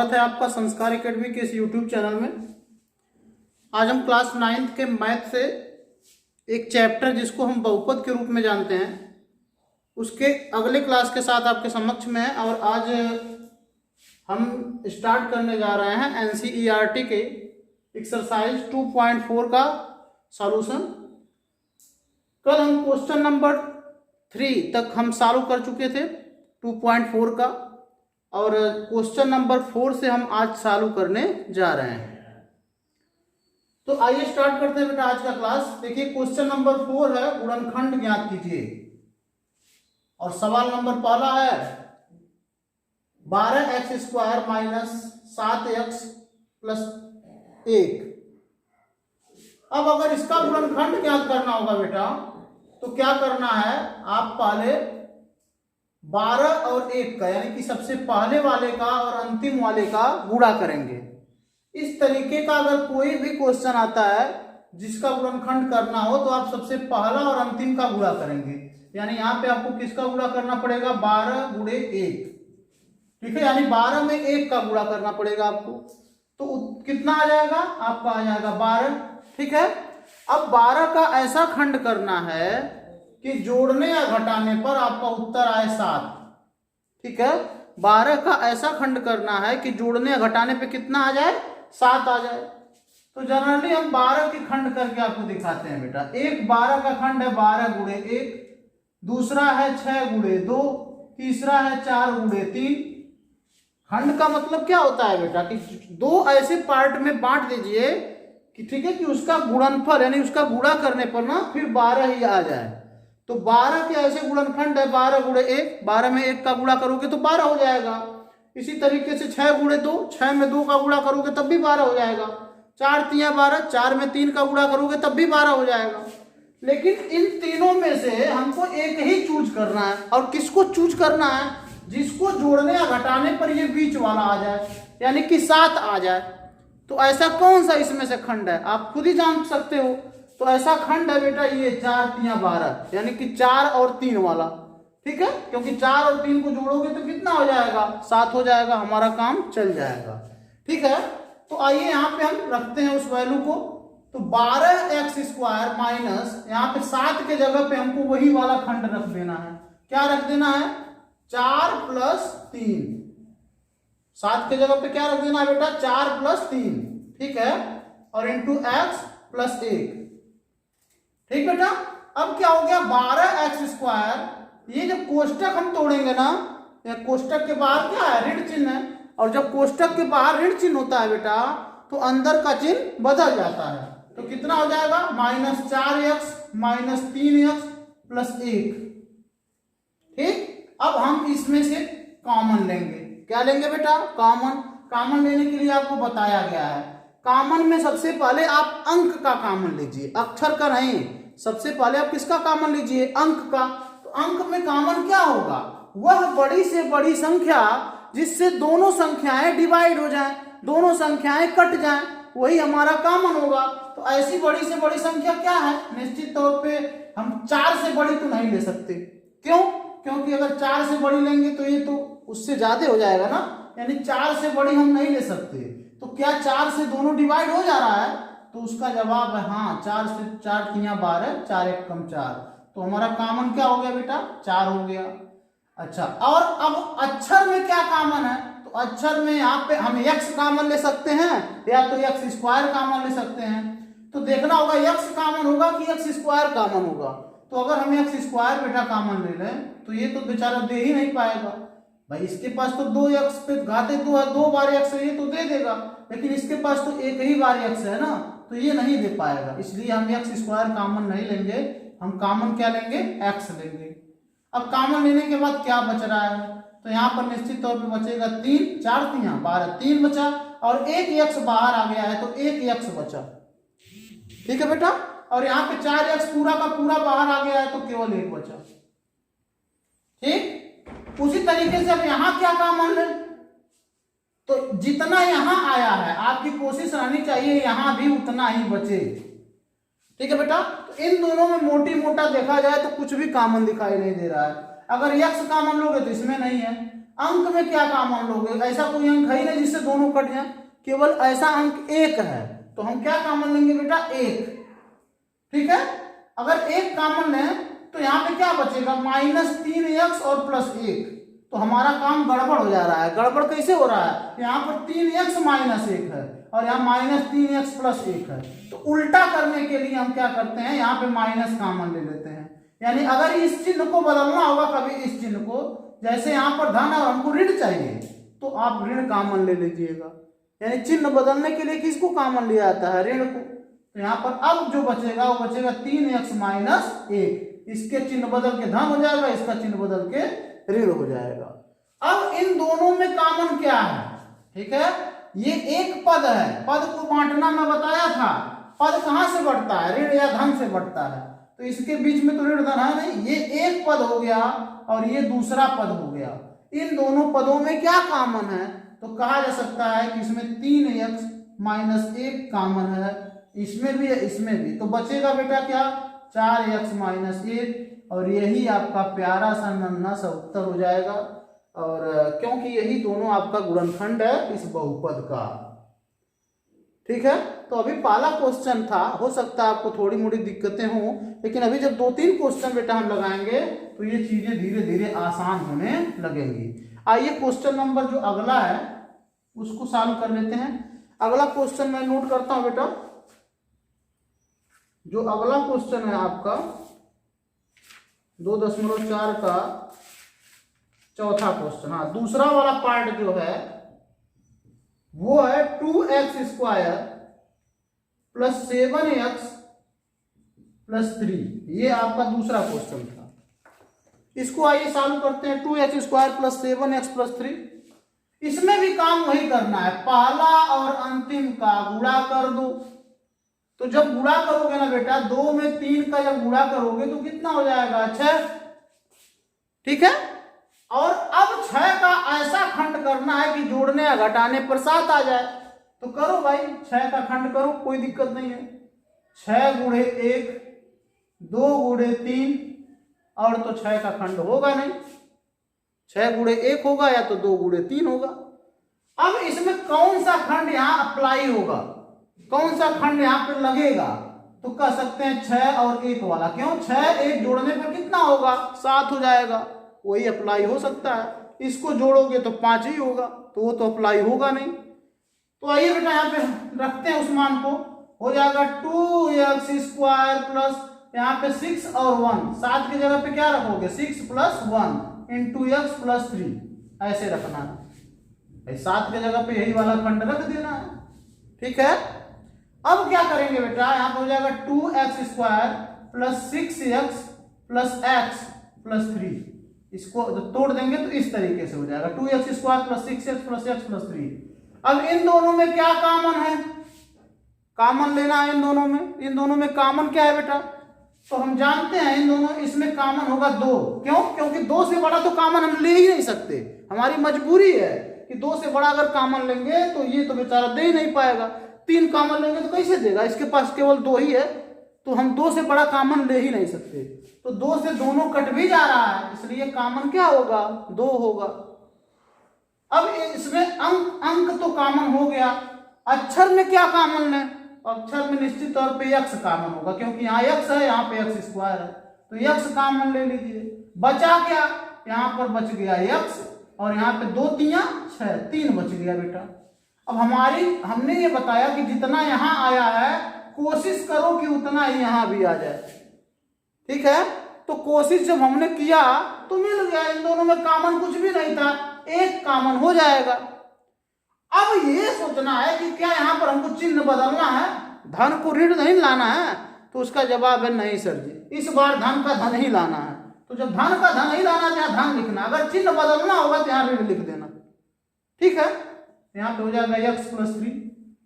स्वागत है आपका संस्कार एकेडमी के इस यूट्यूब चैनल में। आज हम क्लास 9th के मैथ से एक चैप्टर जिसको हम बहुपद के रूप में जानते हैं उसके अगले क्लास के साथ आपके समक्ष में है। और आज हम स्टार्ट करने जा रहे हैं एनसीईआरटी के एक्सरसाइज 2.4 का सॉल्यूशन। कल हम क्वेश्चन नंबर 3 तक हम सॉल्व कर चुके थे 2.4 का, और क्वेश्चन नंबर 4 से हम आज चालू करने जा रहे हैं। तो आइए स्टार्ट करते हैं बेटा आज का क्लास। देखिए क्वेश्चन नंबर 4 है गुणनखंड ज्ञात कीजिए, और सवाल नंबर पहला है 12x² माइनस 7x प्लस 1। अब अगर इसका गुणनखंड ज्ञात करना होगा बेटा तो क्या करना है, आप पहले 12 और 1 का यानी कि सबसे पहले वाले का और अंतिम वाले का गुणा करेंगे। इस तरीके का अगर कोई भी क्वेश्चन आता है जिसका गुणनखंड करना हो तो आप सबसे पहला और अंतिम का गुणा करेंगे। यानी यहाँ पे आपको किसका गुणा करना पड़ेगा, 12 गुणे 1, ठीक है। यानी 12 में 1 का गुणा करना पड़ेगा आपको, तो कितना आ जाएगा आपका, आ जाएगा 12, ठीक है। अब 12 का ऐसा खंड करना है कि जोड़ने या घटाने पर आपका उत्तर आए 7, ठीक है। 12 का ऐसा खंड करना है कि जोड़ने या घटाने पे कितना आ जाए, 7 आ जाए। तो जनरली हम 12 के खंड करके आपको दिखाते हैं बेटा। एक 12 का खंड है 12 गुणे 1, दूसरा है 6 गुणे 2, तीसरा है 4 गुणे 3। खंड का मतलब क्या होता है बेटा कि दो ऐसे पार्ट में बांट दीजिए कि ठीक है कि उसका गुणनफल यानी उसका गुणा करने पर ना फिर 12 ही आ जाए। तो 12 के ऐसे गुणनखंड है 12 गुणे 1, 12 में 1 का गुणा करोगे तो 12 हो जाएगा। इसी तरीके से 6 गुणे 2, 6 में 2 का गुणा करोगे तब भी 12 हो जाएगा। 4 तिया 12, 4 में 3 का गुणा करोगे तब भी 12 हो जाएगा। लेकिन इन तीनों में से हमको एक ही चूज करना है, और किसको चूज करना है, जिसको जोड़ने या घटाने पर ये बीच वाला आ जाए यानी कि 7 आ जाए। तो ऐसा कौन सा इसमें से खंड है आप खुद ही जान सकते हो। तो ऐसा खंड है बेटा ये 4 तिया 12 यानी कि 4 और 3 वाला, ठीक है। क्योंकि 4 और 3 को जोड़ोगे तो कितना हो जाएगा, 7 हो जाएगा, हमारा काम चल जाएगा, ठीक है। तो आइए यहाँ पे हम रखते हैं उस वैल्यू को। तो 12x² माइनस यहाँ पे 7 के जगह पे हमको वही वाला खंड रख देना है। क्या रख देना है, 4 प्लस 3। 7 के जगह पे क्या रख देना है बेटा, 4 प्लस 3, ठीक है, और इंटू x प्लस 1, ठीक बेटा। अब क्या हो गया 12x²। ये जब कोष्टक हम तोड़ेंगे ना, कोष्टक के बाहर क्या है, ऋण चिन्ह है, और जब कोष्टक के बाहर ऋण चिन्ह होता है बेटा तो अंदर का चिन्ह बदल जाता है। तो कितना हो जाएगा, -4x माइनस 3x प्लस 1, ठीक। अब हम इसमें से कॉमन लेंगे। क्या लेंगे बेटा, कॉमन। कॉमन लेने के लिए आपको बताया गया है, कॉमन में सबसे पहले आप अंक का कॉमन लीजिए, अक्षर का नहीं। सबसे पहले आप किसका कॉमन लीजिए, अंक का। तो अंक में कॉमन क्या होगा, वह बड़ी से बड़ी संख्या जिससे दोनों संख्याएं डिवाइड हो जाएं, दोनों संख्याएं कट जाएं, वही हमारा कॉमन होगा। तो ऐसी बड़ी से बड़ी संख्या क्या है, निश्चित तौर पे हम 4 से बड़ी तो नहीं ले सकते। क्यों, क्योंकि अगर 4 से बड़ी लेंगे तो ये तो उससे ज्यादा हो जाएगा ना, यानी 4 से बड़ी हम नहीं ले सकते। तो क्या 4 से दोनों डिवाइड हो जा रहा है, तो उसका जवाब है हाँ, 4 से 4 तिया 12, 4 1 कम 4। तो हमारा कॉमन क्या हो गया बेटा, 4 हो गया। अच्छा, और अब अक्षर में क्या कॉमन है, तो अक्षर में यहाँ पे हम x कॉमन ले सकते हैं या तो x² कॉमन ले सकते हैं। तो देखना होगा x कॉमन होगा कि x² कॉमन होगा। तो अगर हम x² बेटा कॉमन ले लें तो ये तो बेचारा दे ही नहीं पाएगा भाई। इसके पास तो 2x पे घाते 2 है, 2 बार x है, ये तो दे देगा, लेकिन इसके पास तो एक ही बार x है ना, तो ये नहीं दे पाएगा। इसलिए हम x² कॉमन नहीं लेंगे, हम कॉमन क्या लेंगे, x लेंगे। अब कॉमन लेने के बाद क्या बच रहा है, तो यहाँ पर निश्चित तौर पे बचेगा 3, 4 तिया 12, 3 बचा, और एक x बाहर आ गया है तो एक x बचा, ठीक है बेटा। और यहाँ पे 4x पूरा का पूरा बाहर आ गया है तो केवल 1 बचा, ठीक। उसी तरीके से अब यहाँ क्या कॉमन है, तो जितना यहाँ आया है आपकी कोशिश रहनी चाहिए यहाँ भी उतना ही बचे, ठीक है बेटा। तो इन दोनों में मोटी मोटा देखा जाए तो कुछ भी कॉमन दिखाई नहीं दे रहा है। अगर x कॉमन लोगे तो इसमें नहीं है, अंक में क्या कॉमन लोगे, ऐसा कोई अंक है ही नहीं जिससे दोनों कट जाए, केवल ऐसा अंक एक है, तो हम क्या कॉमन लेंगे बेटा, एक। ठीक है, अगर एक कॉमन लें तो यहाँ पे क्या बचेगा, -3x और +1, तो हमारा काम गड़बड़ हो जा रहा है। गड़बड़ कैसे हो रहा है, यहाँ पर 3x -1 है और यहाँ -3x +1 है, तो उल्टा करने के लिए हम क्या करते हैं, यहाँ पे माइनस कॉमन ले लेते हैं। यानी अगर इस चिन्ह को बदलना होगा कभी, इस चिन्ह को, जैसे यहाँ पर धन और हमको ऋण चाहिए, तो आप ऋण कॉमन ले लीजिएगा। यानी चिन्ह बदलने के लिए किसको कॉमन लिया जाता है, ऋण को। तो यहाँ पर अब जो बचेगा वो बचेगा 3x -1, इसके चिन्ह बदल के धन हो जाएगा, इसका चिन्ह बदल के ऋण हो जाएगा। अब इन दोनों में कॉमन क्या है, ठीक है, ये एक पद है, पद को बांटना मैं बताया था, पद कहां से बढ़ता है, ऋण या धन से बढ़ता है, तो इसके बीच में तो ऋण धन है नहीं, ये एक पद हो गया और ये दूसरा पद हो गया। इन दोनों पदों में क्या कॉमन है, तो कहा जा सकता है कि इसमें 3x -1 कॉमन है, इसमें भी है, इसमें भी, तो बचेगा बेटा क्या, 4x -1, और यही आपका प्यारा सा नन्हा सा उत्तर हो जाएगा। और क्योंकि यही दोनों आपका गुणनखंड है इस बहुपद का। ठीक है, तो अभी पहला क्वेश्चन था, हो सकता है आपको थोड़ी मोड़ी दिक्कतें हों, लेकिन अभी जब 2-3 क्वेश्चन बेटा हम लगाएंगे तो ये चीजें धीरे धीरे आसान होने लगेंगी। आइए क्वेश्चन नंबर जो अगला है उसको सॉल्व कर लेते हैं। अगला क्वेश्चन मैं नोट करता हूं बेटा, जो अगला क्वेश्चन है आपका 2.4 का चौथा क्वेश्चन, हाँ दूसरा वाला पार्ट जो है वो है 2x² + 7x + 3, ये आपका दूसरा क्वेश्चन था। इसको आइए सॉल्व करते हैं। 2x² + 7x + 3, इसमें भी काम वही करना है, पहला और अंतिम का गुणा कर दो। तो जब गुणा करोगे ना बेटा, 2 में 3 का जब गुणा करोगे तो कितना हो जाएगा, 6। ठीक है, और अब 6 का ऐसा खंड करना है कि जोड़ने या घटाने पर 7 आ जाए। तो करो भाई, 6 का खंड करो, कोई दिक्कत नहीं है। 6 × 1, 2 × 3, और तो 6 का खंड होगा नहीं, 6 × 1 होगा या तो 2 × 3 होगा। अब इसमें कौन सा खंड यहाँ अप्लाई होगा, कौन सा खंड यहाँ पे लगेगा, तो कह सकते हैं 6 और 1 वाला। क्यों, 6 1 जोड़ने पर कितना होगा, 7 हो जाएगा, वही अप्लाई हो सकता है। इसको जोड़ोगे तो 5 ही होगा, तो वो तो अप्लाई होगा नहीं। तो आइए बेटा यहाँ पे रखते हैं उस मान को, हो जाएगा 2x² प्लस यहाँ पे 6 और 1, 7 की जगह पे क्या रखोगे, 6 + 1 × x + 3, ऐसे रखना है। 7 की जगह पे यही वाला खंड रख देना है। ठीक है, अब क्या करेंगे बेटा, यहाँ पे हो जाएगा 2x² + 6x + x + 3, इसको तोड़ देंगे तो इस तरीके से हो जाएगा 2x² + 6x + x + 3। अब इन दोनों में क्या कॉमन है, कॉमन लेना है इन दोनों में। इन दोनों में कॉमन क्या है बेटा, तो हम जानते हैं इन दोनों, इसमें कॉमन होगा 2। क्यों, क्योंकि 2 से बड़ा तो कॉमन हम ले ही नहीं सकते, हमारी मजबूरी है कि 2 से बड़ा अगर कॉमन लेंगे तो ये तो बेचारा दे ही नहीं पाएगा। 3 कॉमन लेंगे तो कैसे देगा, इसके पास केवल 2 ही है, तो हम 2 से बड़ा कॉमन ले ही नहीं सकते। तो 2 से दोनों कट भी जा रहा है, इसलिए कॉमन क्या होगा, 2 होगा। अब इसमें अंक तो कॉमन हो गया, अक्षर में क्या कॉमन है, अक्षर में निश्चित तौर पे x कॉमन होगा, क्योंकि यहाँ x है, यहाँ पे x² है, तो x कॉमन ले लीजिए। बचा क्या, यहाँ पर बच गया x, और यहाँ पे 2 × 3 = 6, 3 बच गया बेटा। अब हमने ये बताया कि जितना यहाँ आया है कोशिश करो कि उतना ही यहाँ भी आ जाए। ठीक है, तो कोशिश जब हमने किया तो मिल गया, इन दोनों में कॉमन कुछ भी नहीं था, एक कॉमन हो जाएगा। अब ये सोचना है कि क्या यहाँ पर हमको चिन्ह बदलना है, धन को ऋण नहीं लाना है, तो उसका जवाब है नहीं सर जी, इस बार धन का धन ही लाना है। तो जब धन का धन ही लाना है, यहाँ धन लिखना, अगर चिन्ह बदलना होगा तो यहाँ ऋण लिख देना। ठीक है, यहाँ पे हो जाएगा x + 3।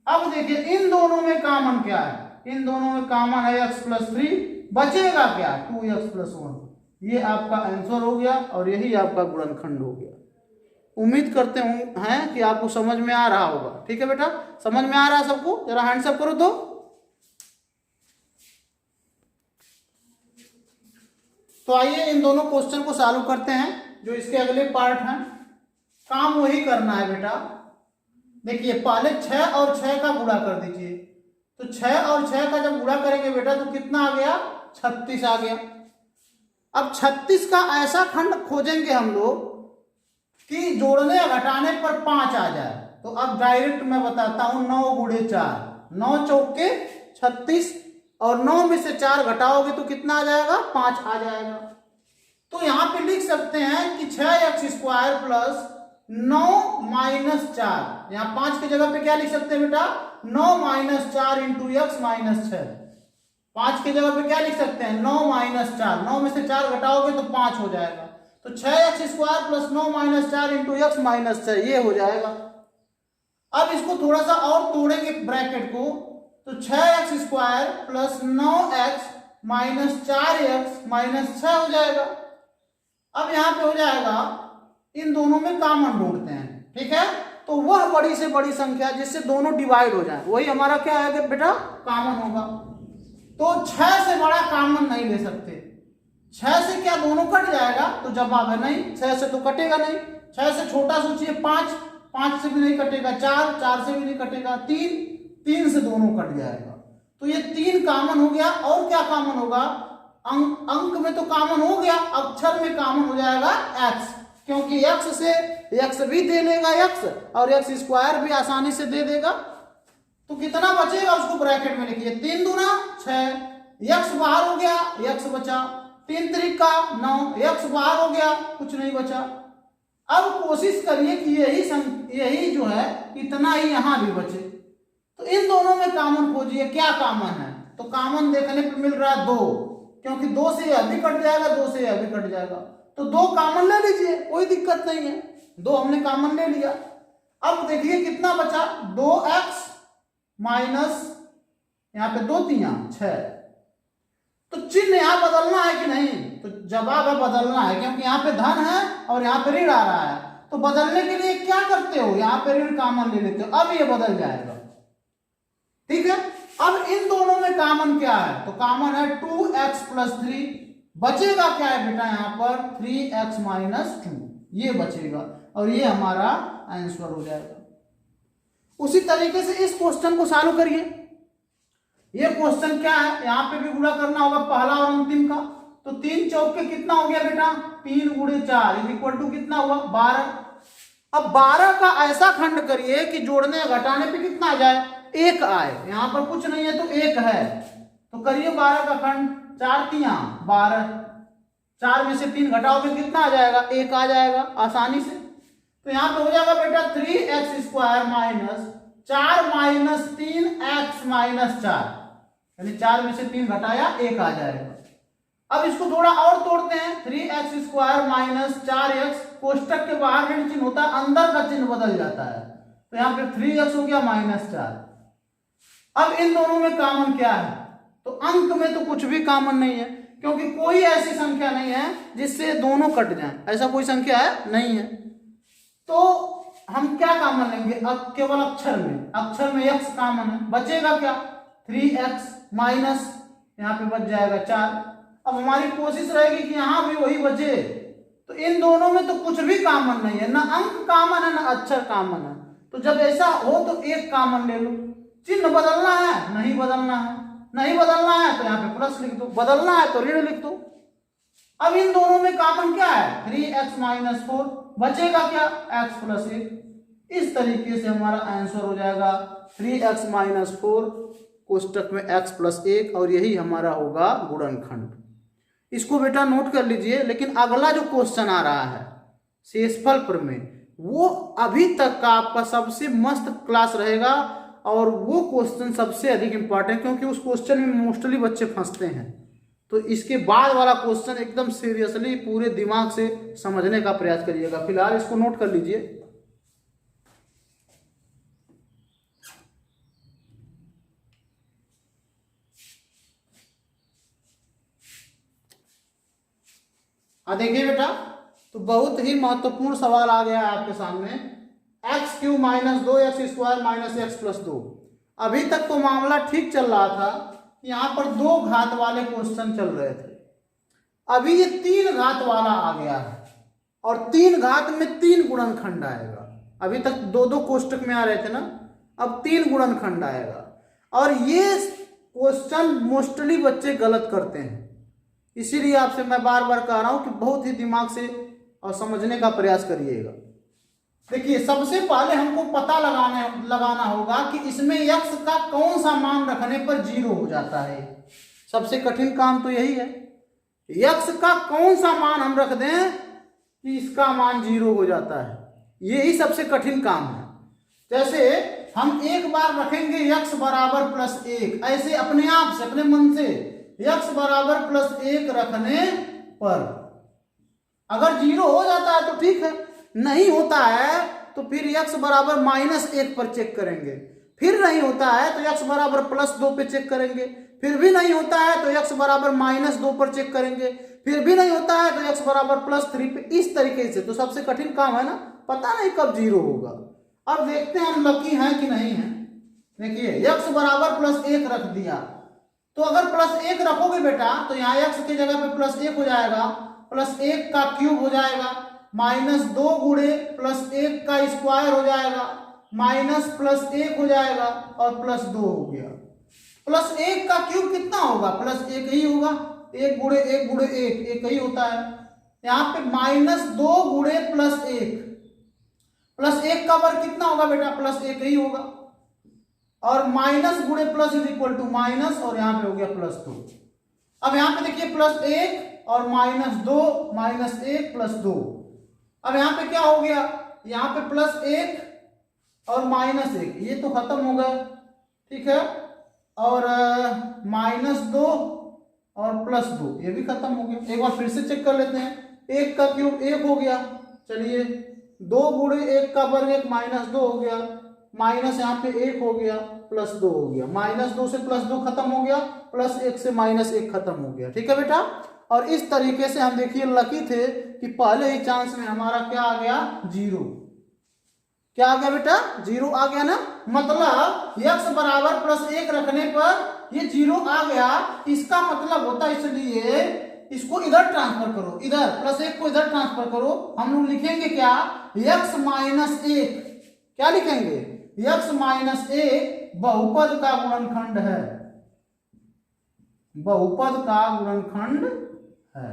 अब देखिए इन दोनों में कॉमन क्या है, इन दोनों में कॉमन है x + 3, बचेगा क्या, 2x + 1। ये आपका आंसर हो गया और यही आपका गुणनखंड हो गया। उम्मीद करते हैं कि आपको समझ में आ रहा होगा। ठीक है बेटा, समझ में आ रहा है सबको, जरा हैंड्स अप करो। तो आइए इन दोनों क्वेश्चन को सॉल्व करते हैं जो इसके अगले पार्ट हैं। काम वही करना है बेटा। देखिए पहले 6 और 6 का गुणा कर दीजिए, तो 6 और 6 का जब गुणा करेंगे बेटा तो कितना आ गया, 36 आ गया। अब 36 का ऐसा खंड खोजेंगे हम लोग कि जोड़ने या घटाने पर 5 आ जाए। तो अब डायरेक्ट मैं बताता हूं, 9 गुणे 4, 9 चौके 36, और 9 में से 4 घटाओगे तो कितना आ जाएगा, 5 आ जाएगा। तो यहां पे लिख सकते हैं कि 6x² प्लस 9 माइनस 4, यहां 5 की जगह पे क्या लिख सकते हैं बेटा, 9 माइनस 4 इंटू x माइनस 6। 5 की जगह पे क्या लिख सकते हैं, 9 माइनस 4, 9 में से 4 घटाओगे तो 5 हो जाएगा। तो 6x² plus 9 minus 4 into x minus 6, ये हो जाएगा। अब इसको थोड़ा सा और तोड़ेंगे ब्रैकेट को, तो 6x² plus 9x minus 4x minus 6 हो जाएगा। अब यहां पे हो जाएगा, इन दोनों में कॉमन ढूंढते हैं, ठीक है। तो वह बड़ी से बड़ी संख्या जिससे दोनों डिवाइड हो जाए, वही हमारा क्या आएगा बेटा, कॉमन होगा। तो 6 से बड़ा कॉमन नहीं ले सकते। 6 से क्या दोनों कट जाएगा, तो जवाब है नहीं, 6 से तो कटेगा नहीं। 6 से छोटा सोचिए 5, 5 से भी नहीं कटेगा, 4, 4 से भी नहीं कटेगा, 3, 3 से दोनों कट जाएगा। तो ये 3 कॉमन हो गया। और क्या कॉमन होगा, अंक में तो कॉमन हो गया, अक्षर में कॉमन हो जाएगा x, क्योंकि x से x भी दे लेगा x, और x² भी आसानी से दे देगा। तो कितना बचेगा उसको ब्रैकेट में लिखिए, 3 दूना 6, x बाहर हो गया, x बचा, 3 त्रिका 9, x बाहर हो गया, कुछ नहीं बचा। अब कोशिश करिए कि यही जो है इतना ही यहां भी बचे। तो इन दोनों में कॉमन खोजिए, क्या कॉमन है, तो कॉमन देखने पे मिल रहा है 2, क्योंकि 2 से यह भी कट जाएगा, 2 से यह भी कट जाएगा, तो 2 कॉमन ले लीजिए, कोई दिक्कत नहीं है। 2 हमने कॉमन ले लिया। अब देखिए कितना बचा, 2x माइनस, यहां पे 2 3 6, तो चिन्ह यहां बदलना है कि नहीं, तो जवाब है बदलना है, क्योंकि यहां पे धन है और यहां पे ऋण आ रहा है। तो बदलने के लिए क्या करते हो, यहां पे ऋण कॉमन ले लेते हो, अब ये बदल जाएगा, ठीक है। अब इन दोनों में कॉमन क्या है, तो कॉमन है 2x प्लस 3, बचेगा क्या है बेटा यहाँ पर, 3x माइनस 2, ये बचेगा, और ये हमारा आंसर हो जाएगा। उसी तरीके से इस क्वेश्चन को सॉल्व करिए। ये क्वेश्चन क्या है, यहाँ पे भी गुणा करना होगा पहला और अंतिम का। तो 3 चौके कितना हो गया बेटा, 3 गुणे 4 इक्वल टू कितना हुआ, 12। अब 12 का ऐसा खंड करिए कि जोड़ने या घटाने पे कितना आ जाए, 1 आए। यहां पर कुछ नहीं है तो 1 है, तो करिए 12 का खंड, 4 3 12, 4 में से 3 घटाओगे कितना आ जाएगा, 1 आ जाएगा आसानी से। तो यहां पे हो जाएगा बेटा 3x² minus 4 minus 3x minus 4, यानी 4 में से 3 घटाया 1 आ जाएगा। अब इसको थोड़ा और तोड़ते हैं, 3x² माइनस 4x, कोष्टक के बाहर ऋण चिन्ह होता है, अंदर का चिन्ह बदल जाता है, तो यहाँ पे 3x हो गया माइनस 4। अब इन दोनों में कॉमन क्या है, तो अंक में तो कुछ भी कॉमन नहीं है, क्योंकि कोई ऐसी संख्या नहीं है जिससे दोनों कट जाएं, ऐसा कोई संख्या है नहीं है। तो हम क्या कॉमन लेंगे, अब केवल अक्षर में x कॉमन है, बचेगा क्या, 3x माइनस, यहाँ पे बच जाएगा 4। अब हमारी कोशिश रहेगी कि यहां भी वही बचे। तो इन दोनों में तो कुछ भी कॉमन नहीं है, ना अंक कॉमन है ना अक्षर कॉमन है। तो जब ऐसा हो तो एक कॉमन ले लो। चिन्ह बदलना है, नहीं बदलना है, नहीं बदलना है तो यहाँ पे प्लस लिख दो, बदलना है तो ऋण लिख दो। अब इन दोनों में कॉमन क्या है, 3x माइनस 4, बचेगा क्या, x प्लस 1। इस तरीके से हमारा आंसर हो जाएगा 3x माइनस 4 कोष्टक में x प्लस 1, और यही हमारा होगा गुणनखंड। इसको बेटा नोट कर लीजिए। लेकिन अगला जो क्वेश्चन आ रहा है शेषफल प्रमेय, वो अभी तक का आपका सबसे मस्त क्लास रहेगा, और वो क्वेश्चन सबसे अधिक इंपॉर्टेंट, क्योंकि उस क्वेश्चन में मोस्टली बच्चे फंसते हैं। तो इसके बाद वाला क्वेश्चन एकदम सीरियसली पूरे दिमाग से समझने का प्रयास करिएगा। फिलहाल इसको नोट कर लीजिए। देखिए बेटा, तो बहुत ही महत्वपूर्ण सवाल आ गया है आपके सामने, x³ minus 2x² minus x plus 2। अभी तक तो मामला ठीक चल रहा था, यहाँ पर 2 घात वाले क्वेश्चन चल रहे थे, अभी ये 3 घात वाला आ गया है। और 3 घात में 3 गुणनखंड आएगा। अभी तक 2-2 कोष्टक में आ रहे थे ना, अब 3 गुणनखंड आएगा। और ये क्वेश्चन मोस्टली बच्चे गलत करते हैं, इसीलिए आपसे मैं बार बार कह रहा हूं कि बहुत ही दिमाग से और समझने का प्रयास करिएगा। देखिए, सबसे पहले हमको पता लगाना होगा कि इसमें x का कौन सा मान रखने पर 0 हो जाता है। सबसे कठिन काम तो यही है, x का कौन सा मान हम रख दें कि इसका मान 0 हो जाता है, यही सबसे कठिन काम है। जैसे हम एक बार रखेंगे x बराबर +1, ऐसे अपने आप से, अपने मन से x बराबर +1 रखने पर अगर 0 हो जाता है तो ठीक है, नहीं होता है तो फिर x बराबर -1 पर चेक करेंगे, फिर नहीं होता है तो x बराबर +2 पे चेक करेंगे, फिर भी नहीं होता है तो x बराबर -2 पर चेक करेंगे, फिर भी नहीं होता है तो x बराबर +3 पे। इस तरीके से तो सबसे कठिन काम है ना, पता नहीं कब 0 होगा। अब देखते हैं हम लकी हैं कि नहीं है। देखिए, x बराबर +1 रख दिया, तो अगर +1 रखोगे बेटा तो यहाँ x की जगह पे +1 हो जाएगा, +1 का क्यूब हो जाएगा, -2 गुणे +1 का स्क्वायर हो जाएगा, -+1 हो जाएगा और +2 हो गया। +1 का क्यूब कितना होगा? +1 ही होगा, 1 गुणे 1 गुणे 1 1 ही होता है। यहाँ पे -2 गुणे +1, +1 का वर्ग कितना होगा बेटा? +1 ही होगा, और माइनस गुणे plus is equal to minus, और यहाँ पे हो गया +2। अब यहाँ पे देखिए +1 और -2, -1 +2। अब यहाँ पे क्या हो गया? यहाँ पे +1 और -1, ये तो खत्म हो गया, ठीक है, और -2 और +2 ये भी खत्म हो गया। एक बार फिर से चेक कर लेते हैं, 1 का क्यूब 1 हो गया, चलिए 2 गुणे 1 का वर्ग 1 -2 हो गया, माइनस यहाँ पे 1 हो गया, +2 हो गया, -2 से +2 खत्म हो गया, +1 से -1 खत्म हो गया, ठीक है बेटा। और इस तरीके से हम देखिए लकी थे कि पहले ही चांस में हमारा क्या आ गया? 0। क्या आ गया बेटा? 0 आ गया ना, मतलब x बराबर +1 रखने पर ये 0 आ गया। इसका मतलब होता है, इसलिए इसको इधर ट्रांसफर करो, इधर +1 को इधर ट्रांसफर करो। हम लोग लिखेंगे क्या? x -1, क्या लिखेंगे? x -1 बहुपद का गुणनखंड है, बहुपद का गुणनखंड है,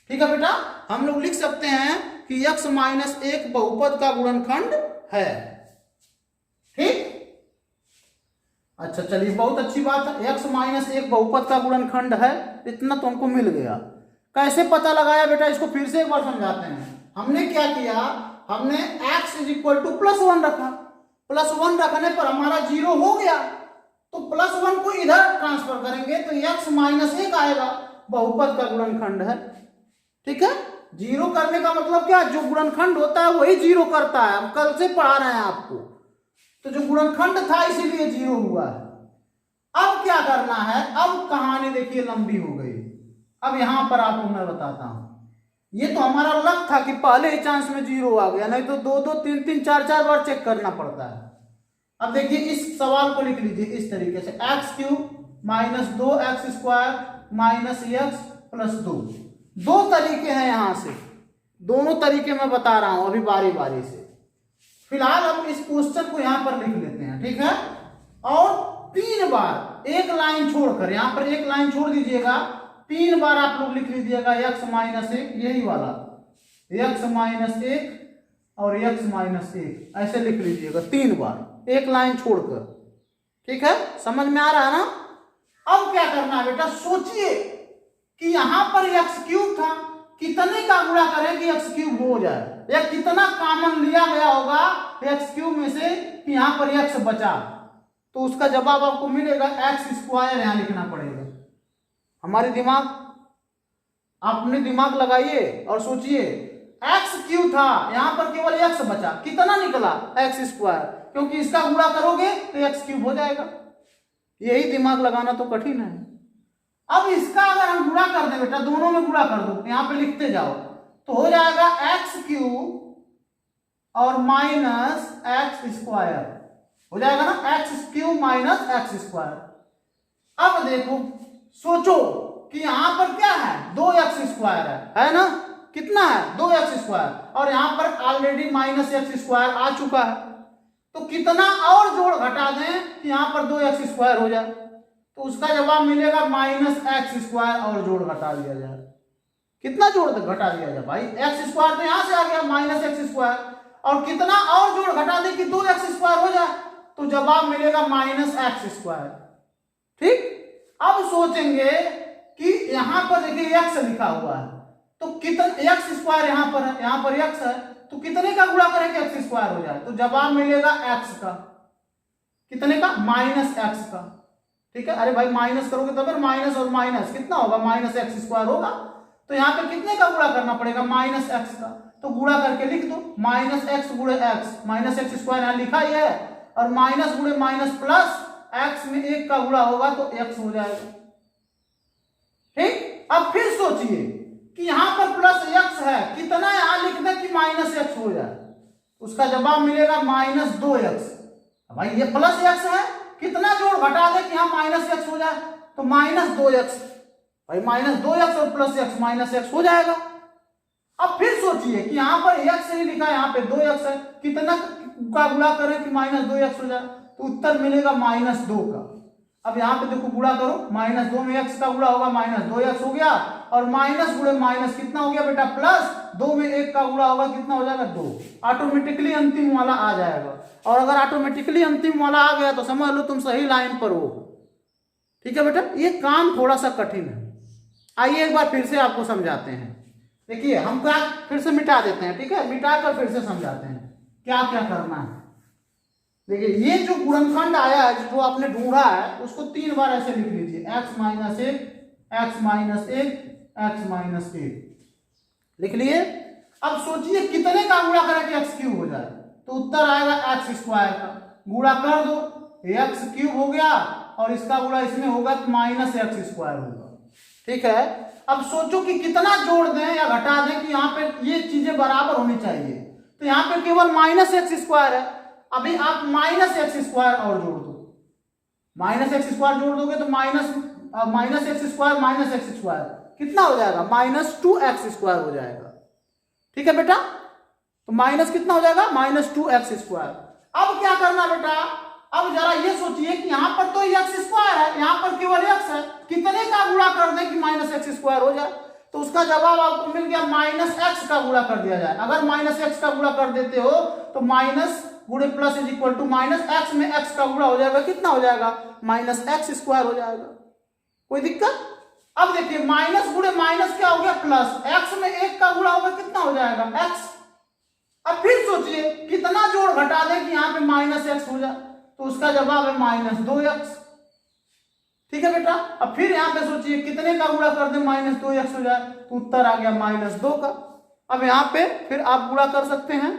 ठीक है बेटा। हम लोग लिख सकते हैं कि x -1 बहुपद का गुणनखंड है, ठीक। अच्छा चलिए, बहुत अच्छी बात है, x -1 बहुपद का गुणनखंड है, इतना तो हमको मिल गया। कैसे पता लगाया बेटा? इसको फिर से एक बार समझाते हैं। हमने क्या किया? हमने x = +1 रखा, +1 रखने पर हमारा 0 हो गया, तो +1 को इधर ट्रांसफर करेंगे तो x -1 आएगा, बहुपद का गुणनखंड है, ठीक है। 0 करने का मतलब क्या? जो गुणनखंड होता है वही 0 करता है, हम कल से पढ़ा रहे हैं आपको, तो जो गुणनखंड था इसीलिए 0 हुआ है। अब क्या करना है? अब कहानी देखिए लंबी हो गई। अब यहां पर आपको मैं बताता हूं, ये तो हमारा लक था कि पहले ही चांस में 0 आ गया, नहीं तो 2-2, 3-3, 4-4 बार चेक करना पड़ता है। अब देखिए इस सवाल को लिख लीजिए इस तरीके से, x³ -2x² -x + 2। दो तरीके हैं यहां से, दोनों तरीके मैं बता रहा हूं अभी बारी बारी से। फिलहाल हम इस क्वेश्चन को यहां पर लिख लेते हैं, ठीक है। और 3 बार एक लाइन छोड़कर, यहां पर एक लाइन छोड़ दीजिएगा, 3 बार आप लोग लिख लीजिएगा x -1, यही वाला x -1 और x -1, ऐसे लिख लीजिएगा 3 बार एक लाइन छोड़कर, ठीक है। समझ में आ रहा है ना? अब क्या करना है बेटा? सोचिए कि यहां पर x³ था, कितने का गुणा करें कि x³ हो जाए, या कितना कॉमन लिया गया होगा x³ में से कि यहां पर x बचा, तो उसका जवाब आपको मिलेगा x²। यहां लिखना पड़ेगा। हमारे दिमाग, अपने दिमाग लगाइए और सोचिए, x³ था, यहां पर केवल x बचा, कितना निकला? x², क्योंकि इसका गुणा करोगे तो x³ हो जाएगा। यही दिमाग लगाना तो कठिन है। अब इसका अगर हम गुणा कर दें बेटा, दोनों में गुणा कर दो, यहां पे लिखते जाओ, तो हो जाएगा x³ और -x², हो जाएगा ना, x³ -x²। अब देखो, सोचो कि यहां पर क्या है? 2x² है ना, कितना है 2x², और यहाँ पर ऑलरेडी -x² आ चुका है, तो कितना और जोड़ घटा दें कि यहाँ पर 2x² हो जाए, तो उसका जवाब मिलेगा -x² और जोड़ घटा दिया जाए। कितना जोड़ घटा दिया जाए भाई, x² तो यहाँ से आ गया -x², और कितना और जोड़ घटा दें कि 2x² हो जाए, तो जवाब मिलेगा -x²। ठीक, अब सोचेंगे कि यहां पर देखिए x लिखा हुआ है, तो कितना x² यहां पर है, यहां पर x है, तो कितने का गुणा करें कि x² हो जाए, तो जवाब मिलेगा x का। कितने का, -x का। ठीक है, अरे भाई माइनस करोगे तो फिर माइनस और माइनस कितना होगा, -x² होगा, तो यहाँ पे कितने का गुणा करना पड़ेगा, -x का, तो गुणा करके लिख दो -x गुणे x, -x² यहाँ लिखा ही है, और माइनस गुणे माइनस प्लस x में 1 का गुणा होगा तो x हो जाएगा। ठीक, अब फिर सोचिए कि यहां पर प्लस x है, कितना यहां लिख दें कि -x हो जाए, उसका जवाब मिलेगा -2x। भाई ये प्लस x है, कितना जोड़ घटा दें कि यहां -x हो जाए, तो -2x। भाई -2x और प्लस x -x हो जाएगा। अब फिर सोचिए कि यहां पर x नहीं लिखा, यहां पे 2x है, कितना का गुणा करें कि -2x हो जाए, तो उत्तर मिलेगा -2 का। अब यहाँ पे देखो गुणा करो, -2 में x का गुणा होगा -2x हो गया, और माइनस गुणे माइनस कितना हो गया बेटा प्लस, 2 में 1 का गुणा होगा कितना हो जाएगा 2, ऑटोमेटिकली अंतिम वाला आ जाएगा। और अगर ऑटोमेटिकली अंतिम वाला आ गया तो समझ लो तुम सही लाइन पर हो। ठीक है बेटा, ये काम थोड़ा सा कठिन है, आइए एक बार फिर से आपको समझाते हैं। देखिए हम क्या फिर से मिटा देते हैं, ठीक है, मिटा कर फिर से समझाते हैं क्या क्या करना है। देखिए ये जो गुणनखंड आया है जो आपने ढूंढा है, उसको 3 बार ऐसे लिख लीजिए, x -1 x -1 x -1 लिख लिए। अब सोचिए कितने का गुणा करें कि x³ हो जाए, तो उत्तर आएगा x² का, गुणा कर दो, x³ हो गया, और इसका गुणा इसमें होगा तो -x² होगा। ठीक है, अब सोचो कि कितना जोड़ दें या घटा दें कि यहाँ पे ये चीजें बराबर होनी चाहिए, तो यहाँ पे केवल -x² है, अभी आप -x² और जोड़ दो, -x² जोड़ दोगे तो -x² कितना हो जाएगा, -2x² हो जाएगा। ठीक है बेटा, तो माइनस कितना हो जाएगा, -2x²। अब क्या करना बेटा, अब जरा ये सोचिए कि यहां पर तो x² है, यहां पर केवल x है, कितने का गुणा कर दें कि -x² हो जाए, तो उसका जवाब आपको मिल गया -x का गुणा कर दिया जाए। अगर -x का गुणा कर देते हो तो माइनस गुणे plus is equal to -x में x का गुणा हो जाएगा, कितना हो जाएगा, -x² हो जाएगा। कोई दिक्कत। अब देखिए माइनस गुणे माइनस क्या हो गया प्लस, x में 1 का गुणा होगा कितना हो जाएगा x। अब फिर सोचिए कितना जोड़ घटा दें कि यहाँ पे -x हो जाए, तो उसका जवाब है -2x। ठीक है बेटा, अब फिर यहाँ पे सोचिए कितने का गुणा कर दें -2x हो जाए, तो उत्तर आ गया -2 का। अब यहाँ पे फिर आप गुणा कर सकते हैं,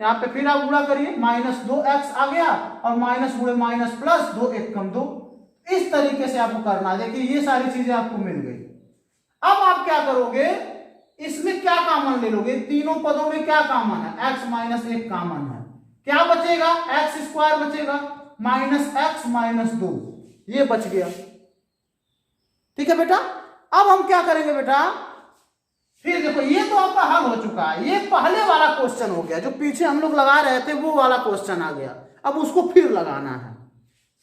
यहाँ पे फिर आप गुणा करिए, -2x आ गया, और माइनस गुणे माइनस प्लस 2 1 कम 2, इस तरीके से आपको करना है। देखिए ये सारी चीजें आपको मिल गई। अब आप क्या करोगे, इसमें क्या कॉमन ले लोगे, तीनों पदों में क्या कॉमन है, x -1 कॉमन है, क्या बचेगा, x² बचेगा, -x -2 ये बच गया। ठीक है बेटा, अब हम क्या करेंगे बेटा, फिर देखो ये तो आपका हल हो चुका है, ये पहले वाला क्वेश्चन हो गया, जो पीछे हम लोग लगा रहे थे वो वाला क्वेश्चन आ गया, अब उसको फिर लगाना है।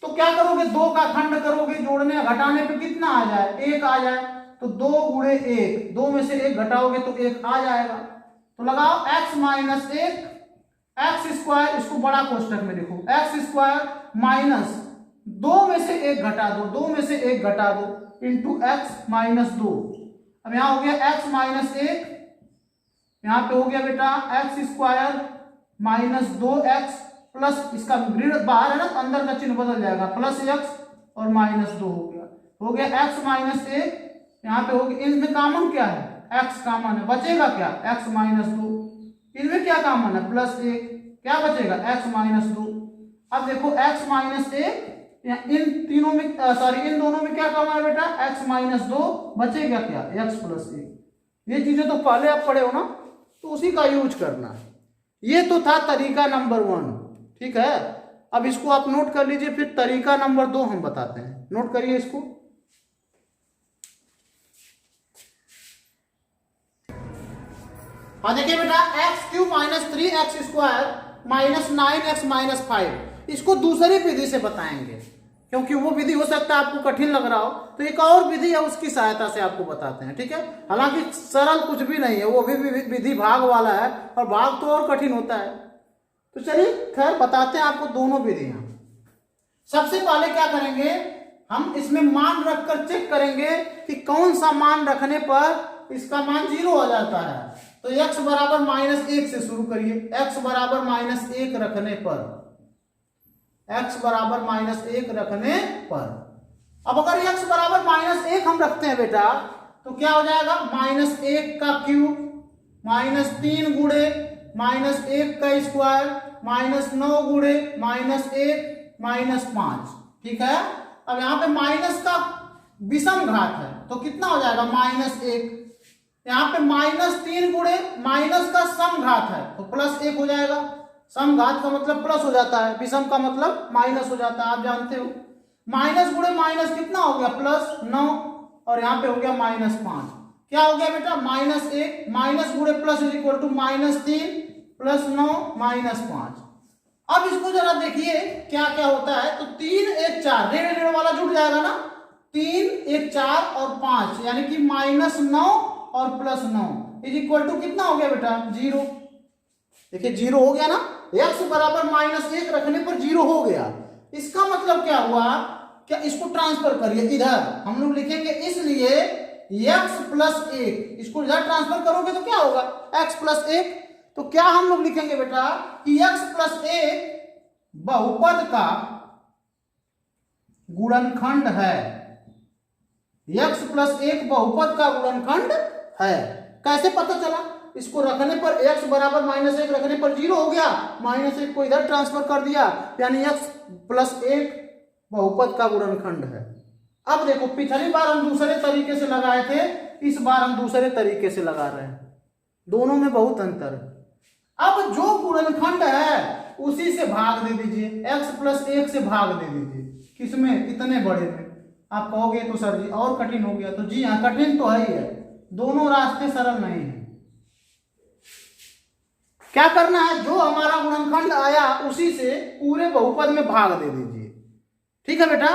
तो क्या करोगे, 2 का खंड करोगे, जोड़ने घटाने पे कितना आ जाए, 1 आ जाए, तो 2 गुणे 1, 2 में से 1 घटाओगे तो 1 आ जाएगा, तो लगाओ x -1 x², इसको बड़ा कोष्टक में लिखो, x² माइनस 2 में से 1 घटा दो, 2 में से 1 घटा दो इंटू x -2। अब यहां हो गया x -1, यहां पे हो गया बेटा x² -2x प्लस, इसका ऋण बाहर है ना, अंदर का चिन्ह बदल जाएगा, प्लस x और -2 हो गया x -1, यहाँ पे हो गया, इनमें कॉमन क्या है, x कॉमन है, बचेगा क्या, x -2, इनमें क्या कॉमन है, +1, क्या बचेगा, x -2। अब देखो x -1, इन तीनों में सॉरी इन दोनों में क्या कॉमन है बेटा, x -2, बचेगा क्या, x +1। ये चीजें तो पहले आप पढ़े हो ना, तो उसी का यूज करना है। ये तो था तरीका नंबर 1। ठीक है, अब इसको आप नोट कर लीजिए, फिर तरीका नंबर 2 हम बताते हैं, नोट करिए इसको। और देखिए बेटा x³ minus 3x² minus 9x minus 5, इसको दूसरी विधि से बताएंगे, क्योंकि वो विधि हो सकता है आपको कठिन लग रहा हो, तो एक और विधि है उसकी सहायता से आपको बताते हैं, ठीक है। हालांकि सरल कुछ भी नहीं है, वो भी विधि भाग वाला है और भाग तो और कठिन होता है। तो चलिए खैर बताते हैं आपको दोनों विधियां। सबसे पहले क्या करेंगे, हम इसमें मान रखकर चेक करेंगे कि कौन सा मान रखने पर इसका मान 0 हो जाता है। तो x बराबर -1 से शुरू करिए। x बराबर -1 रखने पर, x बराबर -1 रखने पर, अब अगर x बराबर -1 हम रखते हैं बेटा तो क्या हो जाएगा, -1 का क्यूब -3 गुणे -1 का स्क्वायर -9 गुणे -1 -5, ठीक है। अब यहां पे माइनस का विषम घात है तो कितना हो जाएगा, -1। यहाँ पे -3 गुणे माइनस का सम घात है तो +1 हो जाएगा। सम घात का मतलब प्लस हो जाता है, विषम का मतलब माइनस हो जाता है, आप जानते हो। माइनस गुणे माइनस कितना हो गया, +9, और यहाँ पे हो गया -5। क्या हो गया बेटा, -1 माइनस गुणे प्लस इज इक्वल टू -3 + 9 -5। अब इसको जरा देखिए क्या क्या होता है, तो 3 1 4 ऋण ऋण वाला जुड़ जाएगा ना, 3 1 4 और 5 यानी कि -9 और +9 इज इक्वल टू कितना हो गया बेटा, 0। देखिए 0 हो गया ना, x बराबर -1 रखने पर 0 हो गया। इसका मतलब क्या हुआ, क्या इसको ट्रांसफर करिए इधर, हम लोग लिखेंगे इसलिए x + 1, इसको इधर ट्रांसफर करोगे तो क्या होगा, x + 1। तो क्या हम लोग लिखेंगे बेटा कि x + 1 बहुपद का गुणनखंड है, x + 1 बहुपद का गुणनखंड है। कैसे पता चला, इसको रखने पर x बराबर -1 रखने पर 0 हो गया, -1 को इधर ट्रांसफर कर दिया, यानी x + 1 बहुपद का गुणनखंड है। अब देखो पिछली बार हम दूसरे तरीके से लगाए थे, इस बार हम दूसरे तरीके से लगा रहे हैं, दोनों में बहुत अंतर है। अब जो गुणनखंड है उसी से भाग दे दीजिए, x + 1 से भाग दे दीजिए, किसमें, कितने बड़े में। आप कहोगे तो सर जी और कठिन हो गया, तो जी हाँ कठिन तो है ही है, दोनों रास्ते सरल नहीं है। क्या करना है, जो हमारा गुणनखंड आया उसी से पूरे बहुपद में भाग दे दीजिए, ठीक है बेटा।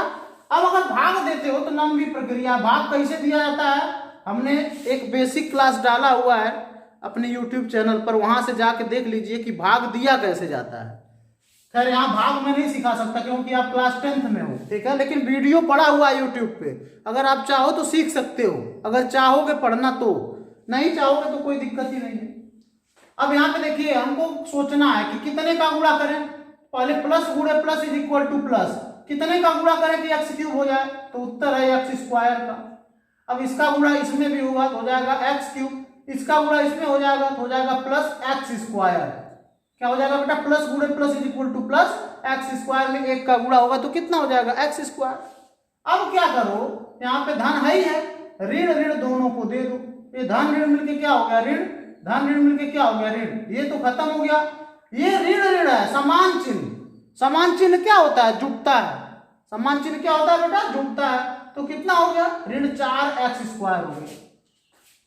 अब अगर भाग देते हो तो लंबी प्रक्रिया, भाग कैसे दिया जाता है, हमने एक बेसिक क्लास डाला हुआ है अपने YouTube चैनल पर, वहां से जाके देख लीजिए कि भाग दिया कैसे जाता है। खैर यहाँ भाग में नहीं सिखा सकता क्योंकि आप क्लास 10th में हो, ठीक है, लेकिन वीडियो पड़ा हुआ है YouTube पे, अगर आप चाहो तो सीख सकते हो, अगर चाहोगे पढ़ना तो, नहीं चाहोगे तो कोई दिक्कत ही नहीं है। अब यहाँ पे देखिए हमको सोचना है कि कितने का गुणा करें, पहले प्लस गुणे plus is equal two plus, कितने का गुणा करें कि x³ हो जाए, तो उत्तर है x² का। अब इसका गुणा इसमें भी होगा तो हो जाएगा x³, इसका गुणा इसमें हो जाएगा तो हो जाएगा +x²। क्या हो जाएगा बेटा, प्लस गुणे plus is equal to +x² में 1 का गुणा होगा तो कितना हो जाएगा, x²। अब क्या करो, यहाँ पे धन है ही है, ऋण ऋण दोनों को दे दो, ये धन ऋण मिलके क्या हो गया, ऋण, धन ऋण मिलके क्या हो गया, ऋण, ये तो खत्म हो गया। ये ऋण ऋण है, समान चिन्ह, समान चिन्ह क्या होता है, जुटता है, समान चिन्ह क्या होता है बेटा, जुटता है। तो कितना हो गया, ऋण 4x² हो गया,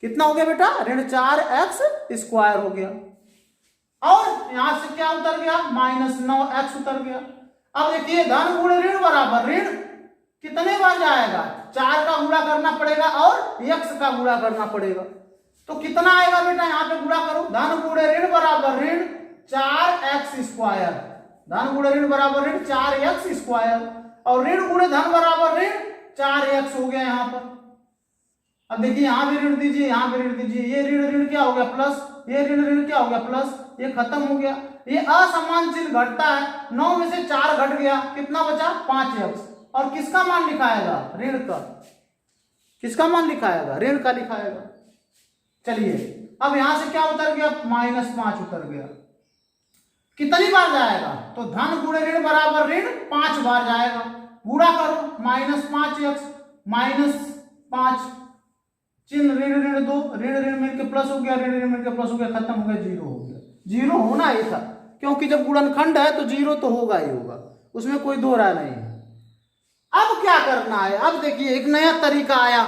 कितना हो गया बेटा, ऋण 4x² हो गया। और यहां से क्या उतर गया, -9x उतर गया। अब देखिए धन गुणे ऋण बराबर ऋण कितने बार जाएगा, 4 का गुणा करना पड़ेगा और x का गुणा करना पड़ेगा, तो कितना आएगा बेटा, यहाँ पे गुणा करो, धन गुणे ऋण बराबर ऋण 4x², धन गुणे ऋण बराबर ऋण 4x² और ऋण गुणे धन बराबर ऋण 4x हो गया यहाँ पर। अब देखिए यहाँ भी ऋण दीजिए, यहाँ भी ऋण दीजिए, ये ऋण ऋण क्या हो गया प्लस, ये ऋण ऋण क्या हो गया प्लस, ये खत्म हो गया। ये असमान चिन्ह घटता है, 9 में से 4 घट गया, कितना बचा 5x, और किसका मान लिखाएगा, ऋण का, किसका मान लिखाएगा, ऋण का लिखाएगा। चलिए अब यहां से क्या उतर गया, -5 उतर गया, कितनी बार जाएगा, तो धन गुणे ऋण बराबर ऋण 5 बार जाएगा, गुणा करो, -5x -5 चिन्ह ऋण ऋण 2, ऋण ऋण मिलकर प्लस हो गया, ऋण ऋण मिलकर प्लस हो गया, खत्म हो गया, 0 हो गया। 0 होना ही था क्योंकि जब गुणनखंड है तो 0 तो होगा ही होगा, उसमें कोई दो राय नहीं है। अब क्या करना है, अब देखिए एक नया तरीका आया।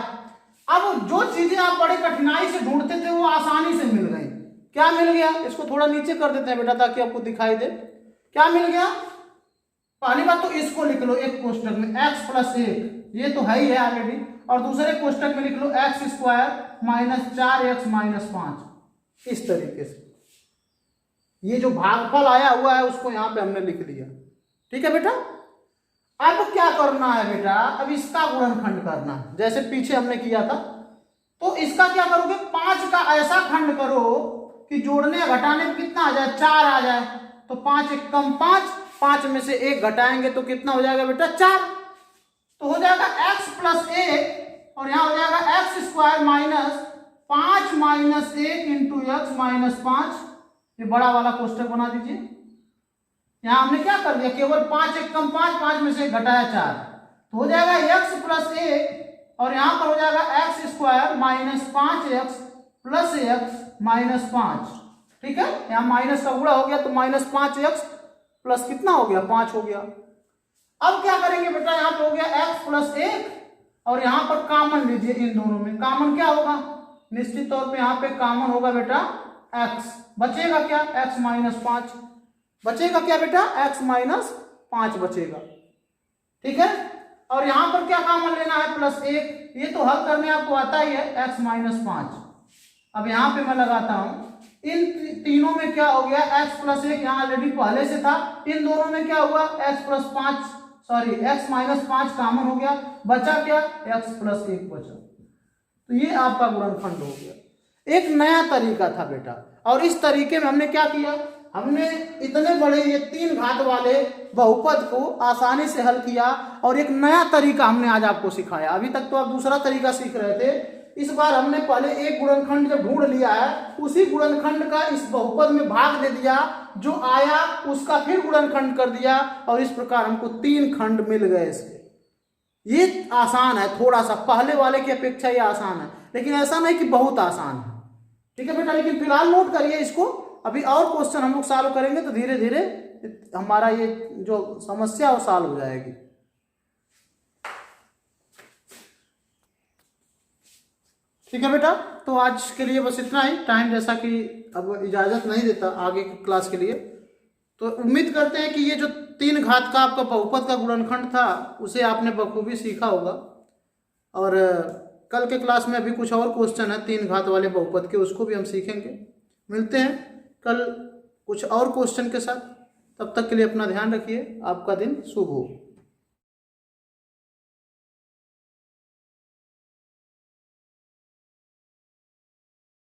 अब जो चीजें आप बड़े कठिनाई से ढूंढते थे वो आसानी से मिल गई। क्या मिल गया, इसको थोड़ा नीचे कर देते हैं बेटा ताकि आपको दिखाई दे। क्या मिल गया, पहली बात तो इसको लिख लो एक कोष्टक में x प्लस 1, ये तो है ही है ऑलरेडी, और दूसरे कोष्टक में लिख लो x square minus 4x minus 5। इस तरीके से ये जो भागफल आया हुआ है उसको यहां पे हमने लिख दिया। ठीक है बेटा, अब क्या करना है बेटा, अब इसका गुणनखंड करना है जैसे पीछे हमने किया था। तो इसका क्या करोगे, 5 का ऐसा खंड करो कि जोड़ने या घटाने में कितना आ जाए, 4 आ जाए। तो 5 एक कम 5, 5 में से 1 घटाएंगे तो कितना हो जाएगा बेटा, 4। तो हो जाएगा x प्लस 1 और यहां हो जाएगा x square minus 5 minus 1 into x minus 5। ये बड़ा वाला कोष्टक बना दीजिए। यहां हमने क्या कर दिया, केवल 5 एक कम 5, 5 में से 1 घटाया 4। तो हो जाएगा x प्लस 1 और यहां पर हो जाएगा x square minus 5x plus x minus 5। ठीक है, यहां माइनस का गुणा हो गया तो माइनस 5x प्लस कितना हो गया, 5 हो गया। अब क्या करेंगे बेटा, यहां पर हो गया x प्लस 1 और यहां पर कॉमन लीजिए, इन दोनों में कॉमन क्या होगा, निश्चित तौर पे यहां पे कॉमन होगा बेटा x, बचेगा क्या, x माइनस 5 बचेगा, क्या बेटा x माइनस 5 बचेगा। ठीक है, और यहां पर क्या कॉमन लेना है, प्लस 1, ये तो हल करने आपको आता ही है, x माइनस 5। अब यहां पे मैं लगाता हूं, इन तीनों में क्या हो गया, x प्लस 1 यहां ऑलरेडी पहले से था, इन दोनों में क्या हुआ, x plus 5 sorry x minus 5 common हो गया, बचा क्या, x प्लस 1 बचा। तो ये आपका गुणनखंड हो गया। एक नया तरीका था बेटा, और इस तरीके में हमने क्या किया, हमने इतने बड़े ये 3 घात वाले बहुपद को आसानी से हल किया और एक नया तरीका हमने आज आपको सिखाया। अभी तक तो आप दूसरा तरीका सीख रहे थे, इस बार हमने पहले एक गुणनखंड जब ढूंढ लिया है उसी गुणनखंड का इस बहुपद में भाग दे दिया, जो आया उसका फिर गुणनखंड कर दिया और इस प्रकार हमको 3 खंड मिल गए इसके। ये आसान है थोड़ा सा, पहले वाले की अपेक्षा ये आसान है, लेकिन ऐसा नहीं कि बहुत आसान है। ठीक है बेटा, लेकिन फिलहाल नोट करिए इसको, अभी और क्वेश्चन हम लोग सॉल्व करेंगे तो धीरे धीरे हमारा ये जो समस्या है वो सॉल्व हो जाएगी। ठीक है बेटा, तो आज के लिए बस इतना ही, टाइम जैसा कि अब इजाजत नहीं देता आगे की क्लास के लिए। तो उम्मीद करते हैं कि ये जो 3 घात का आपका बहुपद का गुणनखंड था उसे आपने बखूबी सीखा होगा, और कल के क्लास में अभी कुछ और क्वेश्चन है 3 घात वाले बहुपद के, उसको भी हम सीखेंगे। मिलते हैं कल कुछ और क्वेश्चन के साथ, तब तक के लिए अपना ध्यान रखिए, आपका दिन शुभ हो।